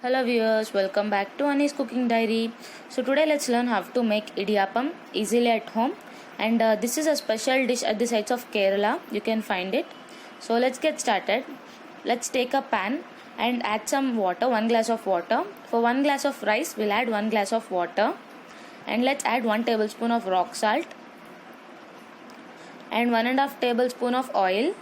Hello viewers, welcome back to Ani's Cooking Diary. So today let's learn how to make idiyappam easily at home, and this is a special dish at the sites of Kerala. You can find it. So let's get started. Let's take a pan and add some water, 1 glass of water. For 1 glass of rice, we'll add 1 glass of water, and let's add 1 tablespoon of rock salt and 1.5 tablespoon of oil.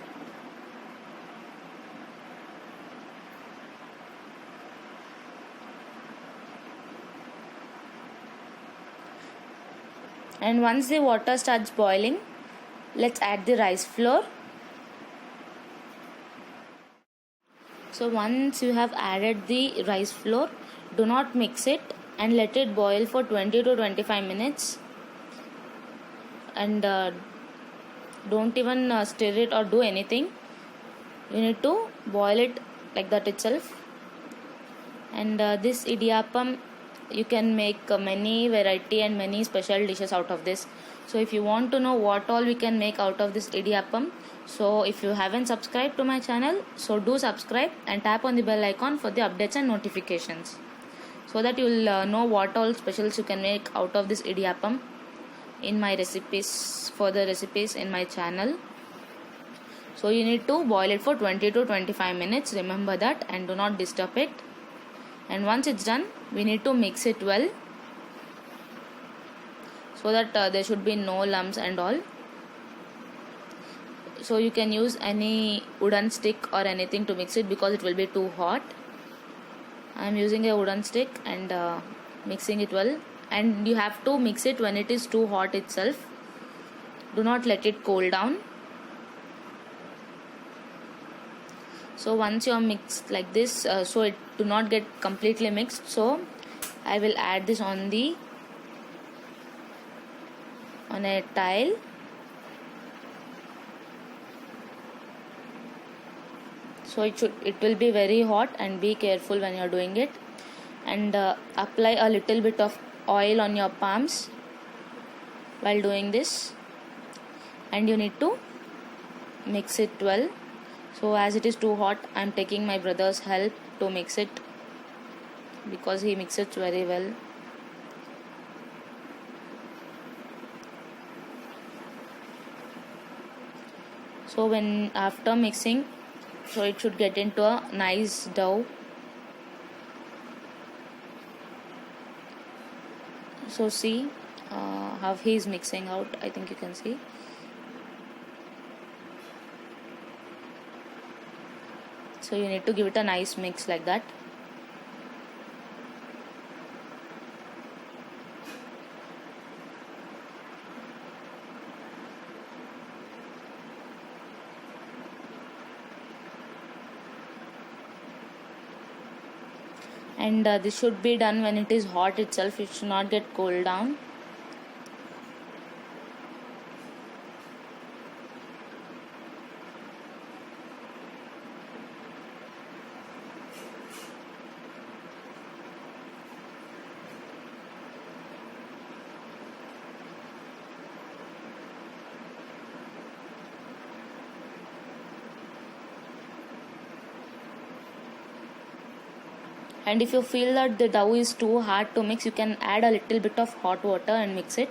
And once the water starts boiling, let's add the rice flour. So once you have added the rice flour, do not mix it and let it boil for 20 to 25 minutes. And don't even stir it or do anything. You need to boil it like that itself. And this idiyappam, you can make many variety and many special dishes out of this. So if you want to know what all we can make out of this idiyappam, so if you haven't subscribed to my channel, so do subscribe and tap on the bell icon for the updates and notifications, so that you will know what all specials you can make out of this idiyappam in my recipes, further recipes in my channel. So you need to boil it for 20 to 25 minutes, remember that, and do not disturb it. And once it's done, we need to mix it well, so that there should be no lumps and all. So you can use any wooden stick or anything to mix it, because it will be too hot. I am using a wooden stick and mixing it well. And you have to mix it when it is too hot itself. Do not let it cool down. So once you are mixed like this, so it do not get completely mixed, so I will add this on a tile. So it will be very hot, and be careful when you are doing it. And apply a little bit of oil on your palms while doing this, and you need to mix it well. So as it is too hot, I am taking my brother's help to mix it, because he mixes it very well. So when after mixing, so it should get into a nice dough. So see how he is mixing out. I think you can see. So you need to give it a nice mix like that. And this should be done when it is hot itself. It should not get cooled down. And if you feel that the dough is too hard to mix, you can add a little bit of hot water and mix it.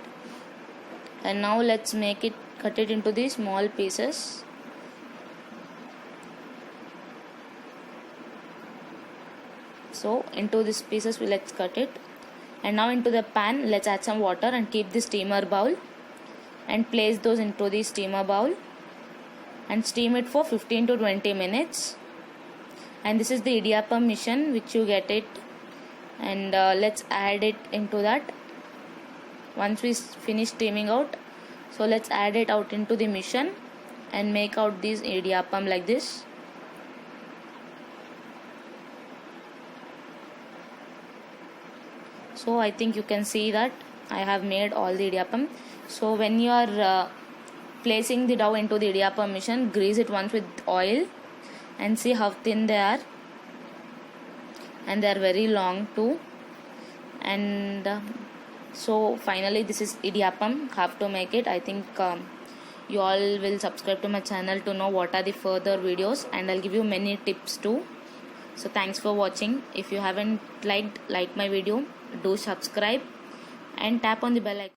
And now let's cut it into these small pieces. So into these pieces let's cut it. And now into the pan, let's add some water and keep the steamer bowl, and place those into the steamer bowl and steam it for 15 to 20 minutes. And this is the idiyappam mission which you get it. And let's add it into that once we finish steaming out. So let's add it out into the mission and make out these idiyappam like this. So I think you can see that I have made all the idiyappam. So when you are placing the dough into the idiyappam mission, grease it once with oil, and see how thin they are, and they are very long too. And so finally this is idiyappam, how to make it. I think you all will subscribe to my channel to know what are the further videos, and I'll give you many tips too. So thanks for watching. If you haven't liked, like my video, do subscribe and tap on the bell icon.